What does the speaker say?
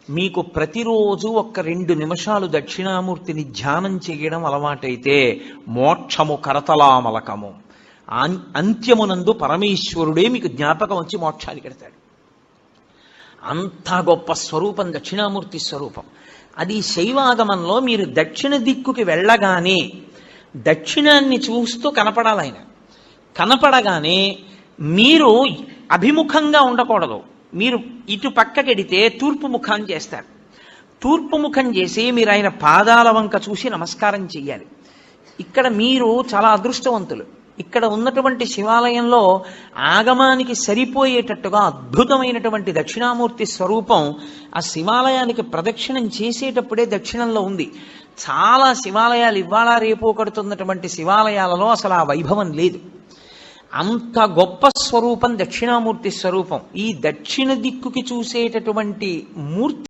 మీకు ప్రతిరోజు ఒక్క 2 నిమిషాలు దక్షిణామూర్తిని ధ్యానం చేయడం అలవాటైతే మోక్షము కరతలామలకము, అంత్యమునందు పరమేశ్వరుడే మీకు జ్ఞాపకం వచ్చి మోక్షానికి ఎడతాడు. అంత గొప్ప స్వరూపం దక్షిణామూర్తి స్వరూపం. అది శైవాగమంలో మీరు దక్షిణ దిక్కుకి వెళ్ళగానే దక్షిణాన్ని చూస్తూ కనపడాలి ఆయన. కనపడగానే మీరు అభిముఖంగా ఉండకూడదు. మీరు ఇటు పక్కకెడితే తూర్పు ముఖం చేస్తారు. తూర్పు ముఖం చేసి మీరు ఆయన పాదాల వంక చూసి నమస్కారం చెయ్యాలి. ఇక్కడ మీరు చాలా అదృష్టవంతులు. ఇక్కడ ఉన్నటువంటి శివాలయంలో ఆగమానికి సరిపోయేటట్టుగా అద్భుతమైనటువంటి దక్షిణామూర్తి స్వరూపం ఆ శివాలయానికి ప్రదక్షిణం చేసేటప్పుడే దక్షిణంలో ఉంది. చాలా శివాలయాలు ఇవాళ రేపు కడుతున్నటువంటి శివాలయాలలో అసలు ఆ వైభవం లేదు. అంత గొప్ప స్వరూపం దక్షిణామూర్తి స్వరూపం. ఈ దక్షిణ దిక్కుకి చూసేటటువంటి మూర్తి